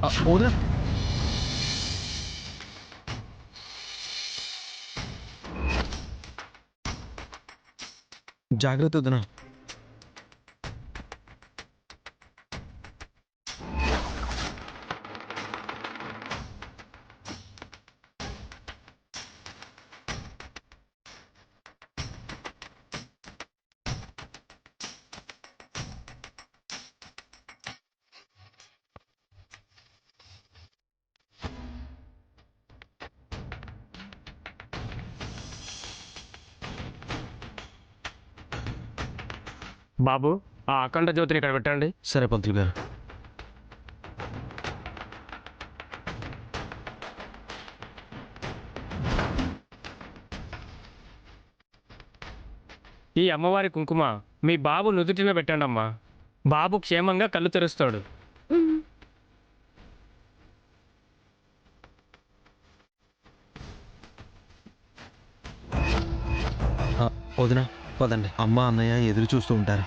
వదిన జాగ్రత్త వదిన. బాబు, ఆ అఖండ జ్యోతిని ఇక్కడ పెట్టండి. సరే పంతులు గారు. ఈ అమ్మవారి కుంకుమ మీ బాబు నుదుటిన పెట్టండి అమ్మా. బాబు క్షేమంగా కళ్ళు తెరుస్తాడు. వదిన పదండి, అమ్మ అన్నయ్య ఎదురు చూస్తూ ఉంటారు.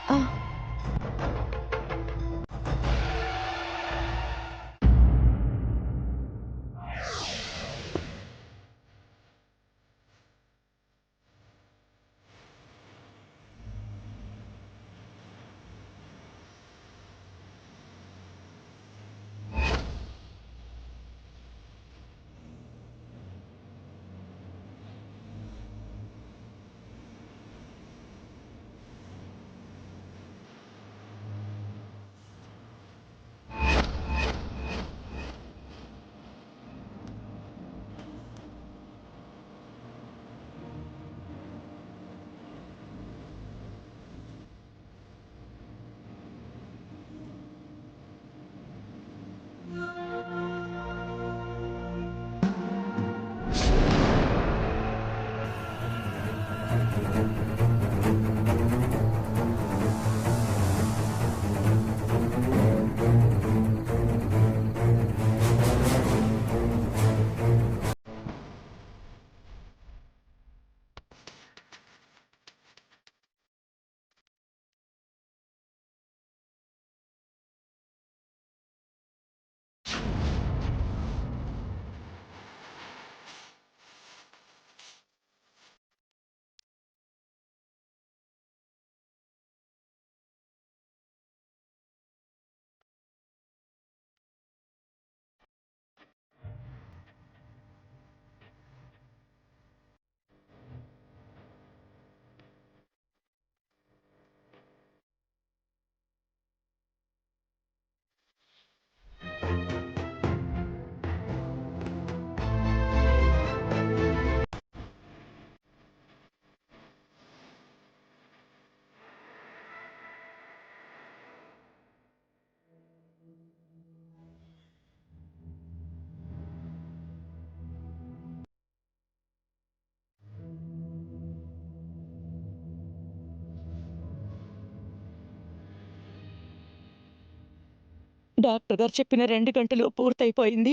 డాక్టర్ గారు చెప్పిన 2 గంటలు పూర్తయిపోయింది.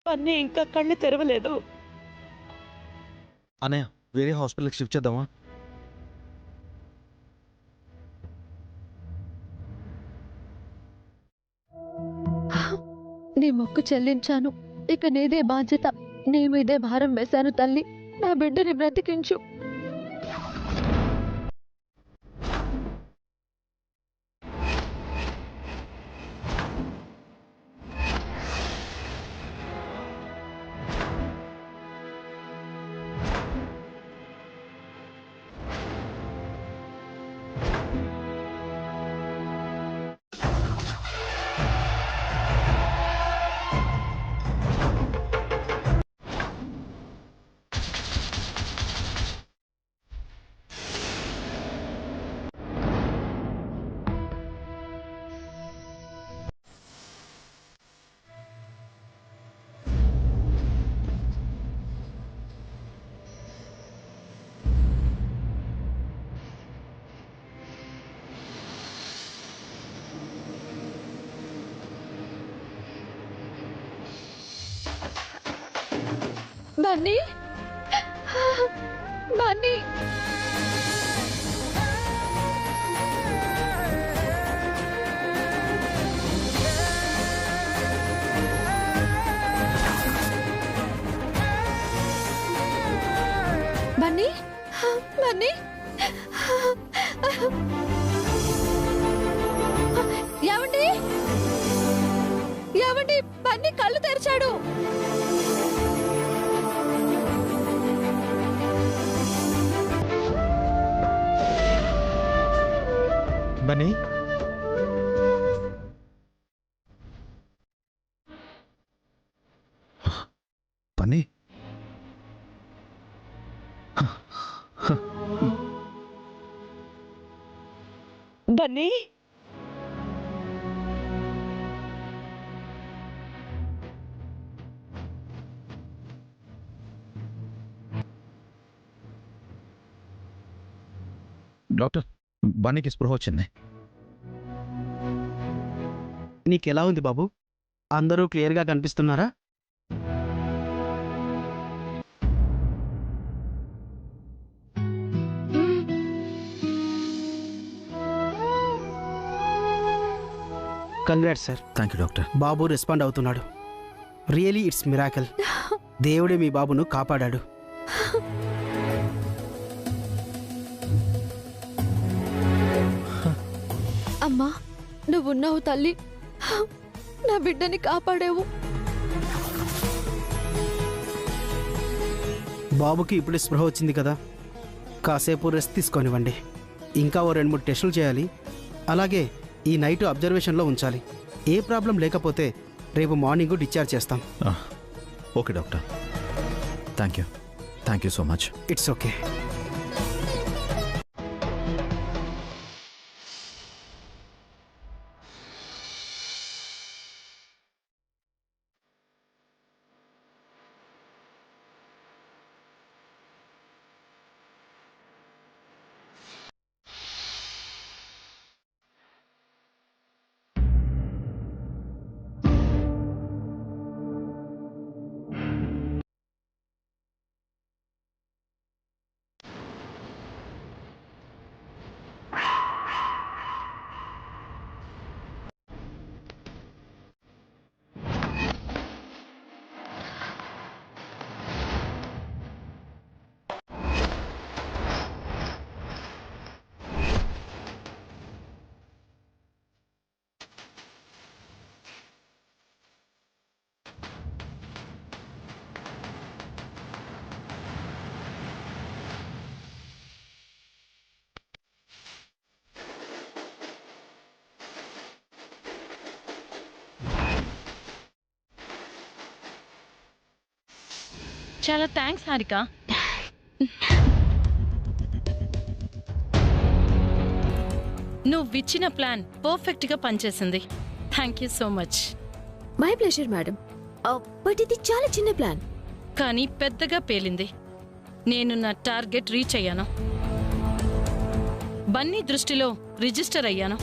అన్నీ ఇంకా కళ్ళు తెరవలేదు. అన్నయ్య వేరే హాస్పిటల్కి షిఫ్ట్ చేద్దామా? నీ మొక్కు చెల్లించాను. ఇక నీదే బాధ్యత. నీ మీదే భారం వేశాను తల్లి. నా బిడ్డని బ్రతికించు. బన్నీ, బన్నీ, బన్నీ ఏమండి ఏమండి బన్నీ కళ్ళు తెరిచాడు. బన్నీ బన్నీ బన్నీ డాక్టర్ బన్నీకి స్పృహ వచ్చింది. నీకెలా ఉంది బాబు? అందరూ క్లియర్గా కనిపిస్తున్నారా? Congrats sir. Thank you doctor. బాబు రెస్పాండ్ అవుతున్నాడు. Really it's miracle. దేవుడే మీ బాబును కాపాడాడు. అమ్మా నువ్వున్నావు తల్లి, నా బిడ్డని కాపాడావు. బాబుకి ఇప్పుడు స్పృహ వచ్చింది కదా, కాసేపు రెస్ట్ తీసుకొనివ్వండి. ఇంకా ఓ 2-3 టెస్టులు చేయాలి. అలాగే ఈ నైట్ అబ్జర్వేషన్లో ఉంచాలి. ఏ ప్రాబ్లం లేకపోతే రేపు మార్నింగ్ డిశ్చార్జ్ చేస్తాం. Okay doctor. Thank you so much. It's okay. చాలా థ్యాంక్స్ హారిక. నువ్విచ్చిన ప్లాన్ పర్ఫెక్ట్గా పనిచేసింది. Thank you so much. My pleasure madam. But ఇది చాలా చిన్న ప్లాన్. కానీ పెద్దగా పేలింది. నేను నా టార్గెట్ రీచ్ అయ్యాను. బన్నీ దృష్టిలో రిజిస్టర్ అయ్యాను.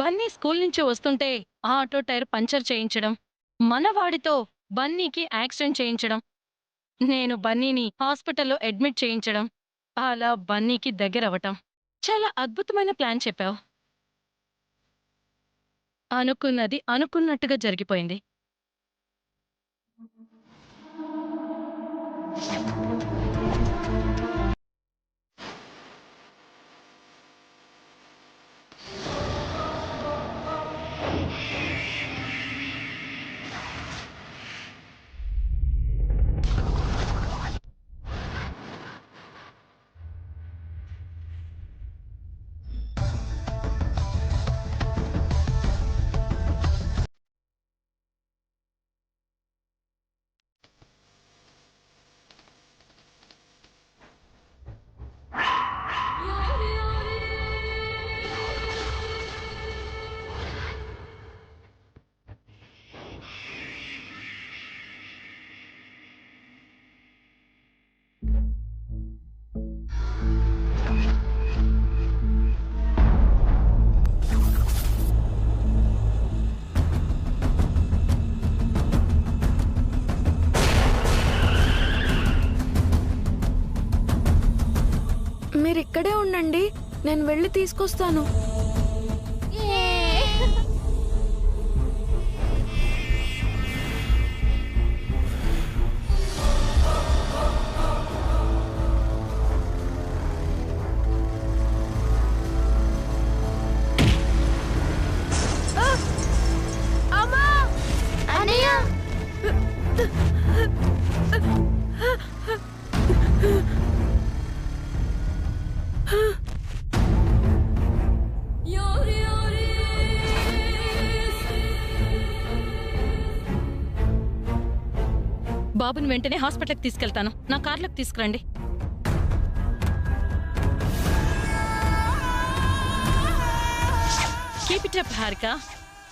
బన్నీ స్కూల్ నుంచి వస్తుంటే ఆ ఆటో టైర్ పంచర్ చేయించడం, మనవాడితో బన్నీకి యాక్సిడెంట్ చేయించడం, నేను బన్నీని హాస్పిటల్లో అడ్మిట్ చేయించడం, అలా బన్నీకి దగ్గరవటం. చాలా అద్భుతమైన ప్లాన్ చెప్పావు. అనుకున్నది అనుకున్నట్టుగా జరిగిపోయింది. మీరిక్కడే ఉండండి, నేను వెళ్ళి తీసుకొస్తాను. బాబుని వెంటనే హాస్పిటల్కి తీసుకెళ్తాను. నా కార్లోకి తీసుకురండి. Keep it up Harika.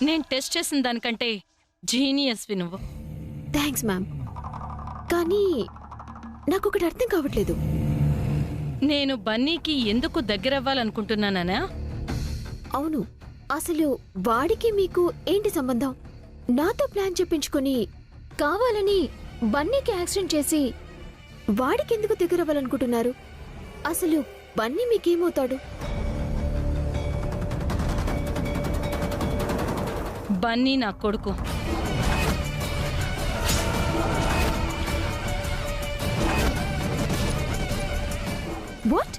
నేను టెస్ట్ చేసిన దానికంటే జీనియస్వి నువ్వు. Thanks ma'am. కానీ నాకొకటి అర్థం కావట్లేదు. నేను బన్నీకి ఎందుకు దగ్గరవ్వాలనుకుంటున్నానా? అవును, అసలు వాడికి మీకు ఏంటి సంబంధం? నాతో ప్లాన్ చెప్పించుకొని కావాలని బన్నీకి యాక్సిడెంట్ చేసి వాడికి ఎందుకు దగ్గరవ్వాలనుకుంటున్నారు? అసలు బన్నీ మీకేమవుతాడు? బన్నీ నా కొడుకు. వాట్?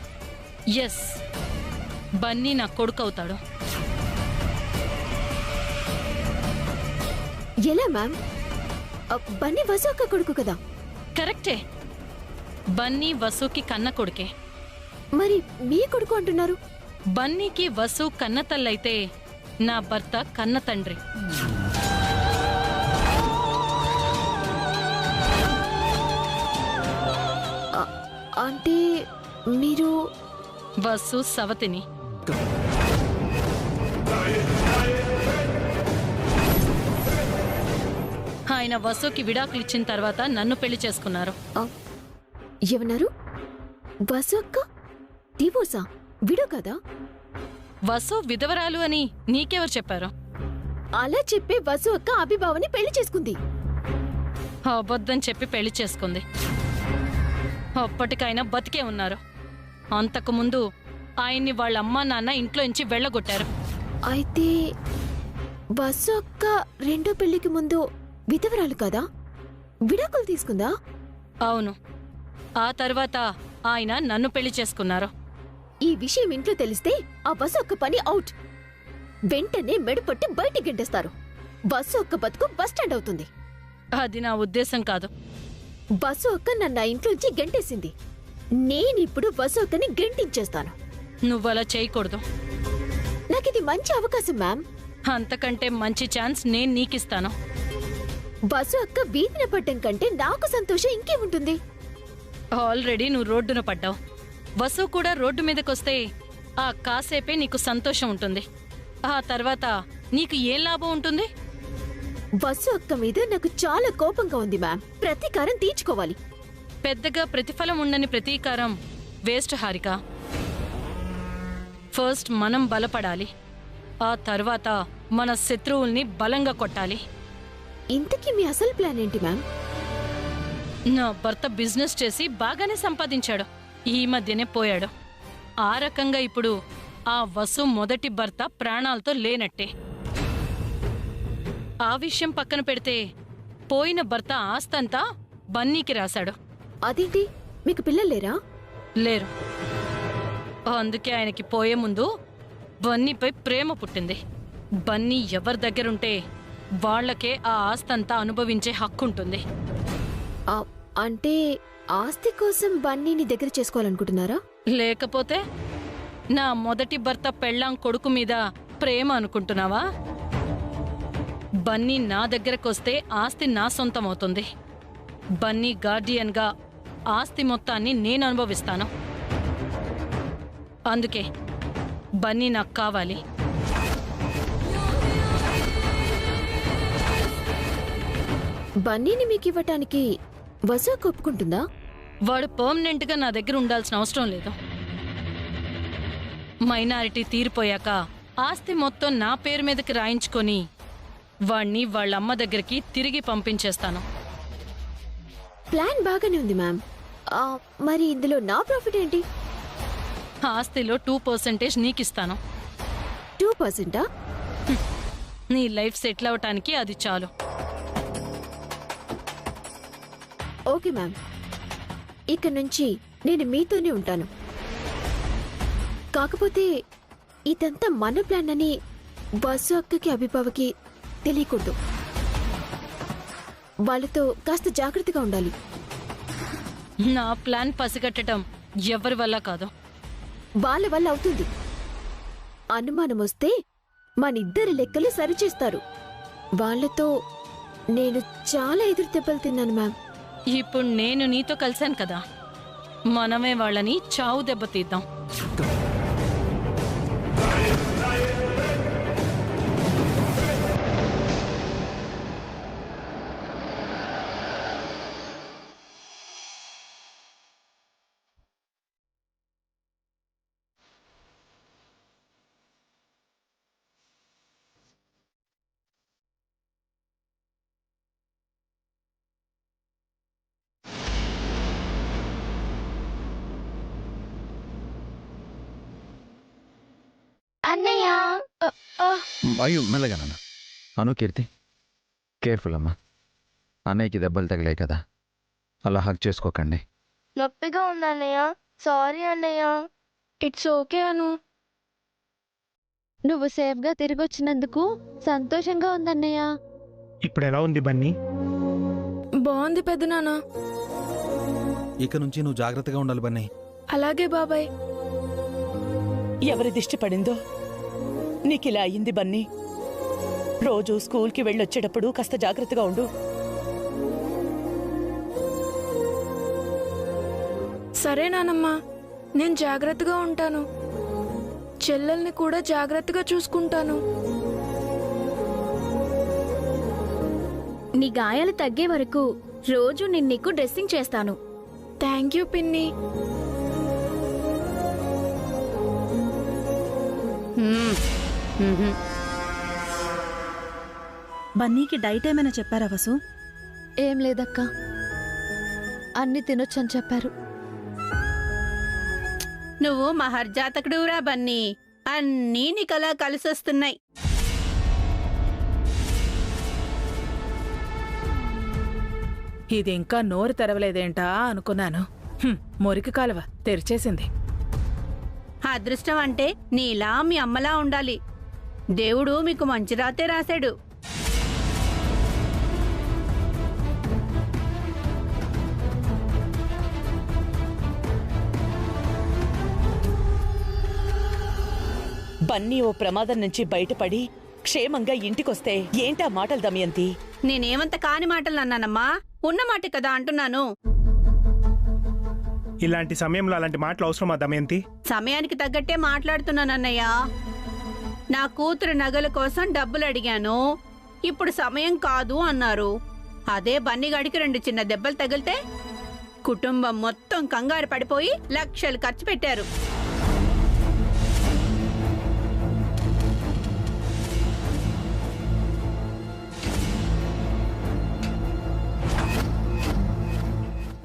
ఎస్, బన్నీ నా కొడుకు అవుతాడు. ఎలా మ్యామ్? బన్నీ వసు అక్క కొడుకు కదా? కరెక్టే, బన్నీ వసుకి కన్న కొడుకే. మరి మీ కొడుకు అంటున్నారు? బన్నీకి వసు కన్న తల్లైతే నా భర్త కన్న తండ్రి. అంటే మీరు వసు సవతిని. ఆయన వసుకి విడాకులు ఇచ్చిన తర్వాత నన్ను పెళ్లి చేసుకున్నారు. ఏమన్నారు? వసు అక్క డివోర్సా? విడో కదా? వసు విధవరాలు అని నీకెవరు చెప్పారు? అలా చెప్పే వసు అక్క అభిబావని పెళ్లి చేసుకుంది. అబద్ధం చెప్పి పెళ్లి చేసుకుంది. అప్పటికైనా బతికే ఉన్నారు. అంతకుముందు ఆయన్ని వాళ్ళ అమ్మా నాన్న ఇంట్లో నుంచి వెళ్ళగొట్టారు. అయితే వసు అక్క రెండో పెళ్లికి ముందు విధవరాలు కదా? విడాకులు తీసుకుందా? అవును, ఆ తర్వాత ఆయన నన్ను పెళ్లి చేసుకున్నారు. ఈ విషయం ఇంట్లో తెలిస్తే ఆ వసు ఒక్క పని అవుట్. వెంటనే మెడపట్టి బయటికి గెంటేస్తారు. వసు ఒక్క బతుకు బస్టాండ్ అవుతుంది. అది నా ఉద్దేశం కాదు. వసు ఒక్క నన్ను ఇంట్లోంచి గెంటేసింది. నేనిప్పుడు వసు ఒక్కని గెంటించేస్తాను. నువ్వలా చేయకూడదు. నాకిది మంచి అవకాశం మ్యామ్. అంతకంటే మంచి ఛాన్స్ నేను నీకిస్తాను. వసు అక్క వీధిన పడ్డం కంటే నాకు సంతోషం ఇంకేముంటుంది? ఆల్రెడీ నువ్వు రోడ్డున పడ్డావు. వసు కూడా రోడ్డు మీదకొస్తే ఆ కాసేపే నీకు సంతోషం ఉంటుంది. ఆ తర్వాత నీకు ఏం లాభం ఉంటుంది? వసు అక్క మీద నాకు చాలా కోపంగా ఉంది మ్యామ్. ప్రతీకారం తీర్చుకోవాలి. పెద్దగా ప్రతిఫలం ఉండని ప్రతీకారం వేస్ట్ హారిక. ఫస్ట్ మనం బలపడాలి. ఆ తర్వాత మన శత్రువుల్ని బలంగా కొట్టాలి. ఇంతకీ మీ అసలు ప్లాన్ ఏంటి మ్యామ్? నా భర్త బిజినెస్ చేసి బాగానే సంపాదించాడు. ఈ మధ్యనే పోయాడు. ఆ రకంగా ఇప్పుడు ఆ వసు మొదటి భర్త ప్రాణాలతో లేనట్టే. ఆ విషయం పక్కన పెడితే పోయిన భర్త ఆస్తంతా బన్నీకి రాశాడు. అదేంటి, మీకు పిల్లలేరా? లేరు. అందుకే ఆయనకి పోయే ముందు బన్నీపై ప్రేమ పుట్టింది. బన్నీ ఎవరి దగ్గరుంటే వాళ్లకే ఆ ఆస్తంతా అనుభవించే హక్కుంటుంది. అంటే ఆస్తి కోసం బన్నీని దగ్గర చేసుకోవాలనుకుంటున్నారా? లేకపోతే నా మొదటి భర్త పెళ్ళాం కొడుకు మీద ప్రేమ అనుకుంటున్నావా? బన్నీ నా దగ్గరకొస్తే ఆస్తి నా సొంతమవుతుంది. బన్నీ గార్డియన్గా ఆస్తి మొత్తాన్ని నేను అనుభవిస్తాను. అందుకే బన్నీ నాకు కావాలి. బన్నీని మీకు ఇవ్వటానికి వసు ఒప్పుకుంటుందా? వాడు పర్మనెంట్గా నా దగ్గర ఉండాల్సిన అవసరం లేదు. మైనారిటీ తీరిపోయాక ఆస్తి మొత్తం నా పేరు మీదకి రాయించుకొని వాణ్ణి వాళ్ళమ్మ దగ్గరికి తిరిగి పంపించేస్తాను. ప్లాన్ బాగానే ఉంది మ్యామ్. మరి ఇందులో నా ప్రాఫిట్ ఏంటి? ఆస్తిలో 2% నీకిస్తాను. 2%? నీ లైఫ్ సెటిల్ అవటానికి అది చాలు. ఓకే మ్యామ్, ఇక నుంచి నేను మీతోనే ఉంటాను. కాకపోతే ఇదంతా మన ప్లాన్ అని వసు అక్కకి అభిబావకి తెలియకూడదు. వాళ్ళతో కాస్త జాగ్రత్తగా ఉండాలి. నా ప్లాన్ పసిగట్టడం ఎవరి వల్ల కాదు. వాళ్ళ వల్ల అవుతుంది. అనుమానం వస్తే మనిద్దరి లెక్కలు సరిచేస్తారు. వాళ్ళతో నేను చాలా ఎదురు దెబ్బలు తిన్నాను మ్యామ్. ఇప్పుడు నేను నీతో కలిశాను కదా, మనమే వాళ్ళని చావు దెబ్బతీద్దాం. అయ్యో మెల్లగా నాన్న. అను కీర్తి కేర్ఫుల్ అమ్మా. అన్నయ్యకి దెబ్బలు తగిలాయి కదా, అలా హక్ చేసుకోకండి. నొప్పిగా ఉందన్నయ్య. సారీ అన్నయ్య. ఇట్స్ ఓకే అను. నువ్వు సేఫ్గా తిరిగి వచ్చినందుకు సంతోషంగా ఉందన్నయ్య. ఇప్పుడు ఎలా ఉంది బన్నీ? బాగుంది పెద్దనాన్న. ఇక నుంచి నువ్వు జాగ్రత్తగా ఉండాలి బన్నీ. అలాగే బాబాయ్. ఎవరి దిష్టి పడిందో నీకిలా అయ్యింది బన్నీ. రోజు స్కూల్కి వెళ్ళొచ్చేటప్పుడు కాస్త జాగ్రత్తగా ఉండు. సరే నానమ్మా, నేను జాగ్రత్తగా ఉంటాను. చెల్లెల్ని కూడా జాగ్రత్తగా చూసుకుంటాను. నీ గాయాలు తగ్గే వరకు రోజు నేను నీకు డ్రెస్సింగ్ చేస్తాను. థ్యాంక్ యూ పిన్ని. బన్నీకి డైట్ ఏమైనా చెప్పారా వసు? ఏం లేదక్క, అన్ని తినొచ్చని చెప్పారు. నువ్వు మహర్జాతకుడురా బన్నీ. అన్నీ నీకలా కలిసొస్తున్నాయి. ఇది ఇంకా నోరు తెరవలేదేంటా అనుకున్నాను. మురికి కాలువ తెరిచేసింది. అదృష్టం అంటే నీలా మీ అమ్మలా ఉండాలి. దేవుడు మీకు మంచి రాతే రాశాడు. బన్నీ ఓ ప్రమాదం నుంచి బయటపడి క్షేమంగా ఇంటికొస్తే ఏంటా మాటలు దమయంతి? నేనేమంత కాని మాటలు అన్నానమ్మా, ఉన్న మాట కదా అంటున్నాను. ఇలాంటి సమయంలో అలాంటి మాటలు అవసరమా దమయంతి? సమయానికి తగ్గట్టే మాట్లాడుతున్నానన్నయ్య. నా కూతురు నగల కోసం డబ్బులు అడిగాను. ఇప్పుడు సమయం కాదు అన్నారు. అదే బన్నీగాడికి 2 చిన్న దెబ్బలు తగిలితే కుటుంబం మొత్తం కంగారు పడిపోయి లక్షలు ఖర్చు పెట్టారు.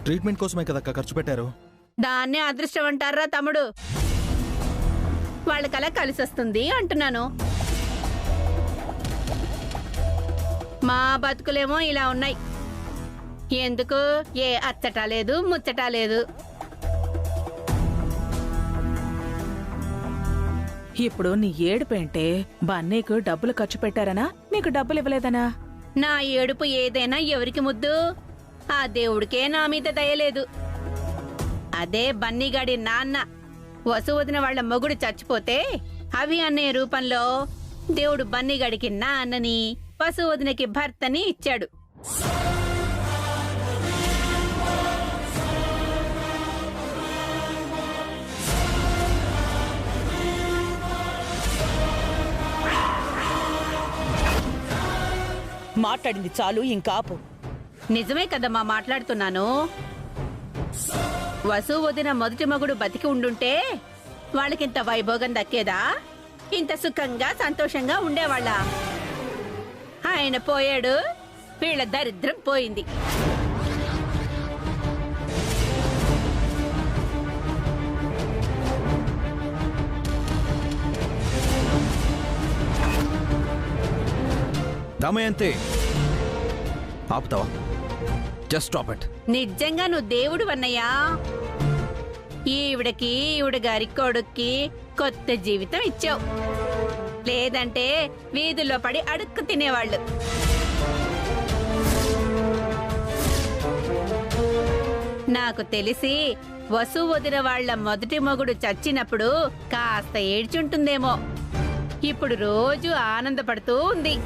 ట్రీట్మెంట్ కోసమే కదా ఖర్చు పెట్టారు. దాన్నే అదృష్టం అంటారా తమ్ముడు? వాళ్ళకలా కలిసొస్తుంది అంటున్నాను. మా బతుకులేమో ఇలా ఉన్నాయి. ఎందుకు ఏ అచ్చటా లేదు, ముచ్చటా లేదు. ఇప్పుడు నీ ఏడుపేంటే? బన్నీకు డబ్బులు ఖర్చు పెట్టారనా, నీకు డబ్బులు ఇవ్వలేదనా? నా ఏడుపు ఏదైనా ఎవరికి ముద్దు? ఆ దేవుడికే నా మీద దయలేదు. అదే బన్నీగాడి నాన్న వసువదిన వాళ్ల మొగుడు చచ్చిపోతే అవి అనే రూపంలో దేవుడు బన్నీగాడికి నాన్నని, వసువదినకి భర్తని ఇచ్చాడు. మాట్లాడింది చాలు, ఇంకాపు. నిజమే కదమ్మా మాట్లాడుతున్నాను. వసువదిన మొదటి మగుడు బతికి ఉండుంటే వాళ్ళకింత వైభోగం దక్కేదా? ఇంత సుఖంగా సంతోషంగా ఉండేవాళ్ళ? ఆయన పోయాడు, వీళ్ళ దరిద్రం పోయింది. దమయంతి ఆపుతావా? Just stop it. నిజంగా నువ్వు దేవుడు అన్నయ్యా. ఈవిడ గారి కొడుక్కి కొత్త జీవితం ఇచ్చావు. లేదంటే వీధుల్లో పడి అడుక్కు తినేవాళ్ళు. నాకు తెలిసి వసువదిన వాళ్ల మొదటి మొగుడు చచ్చినప్పుడు కాస్త ఏడ్చుంటుందేమో. ఇప్పుడు రోజు ఆనందపడుతూ ఉంది.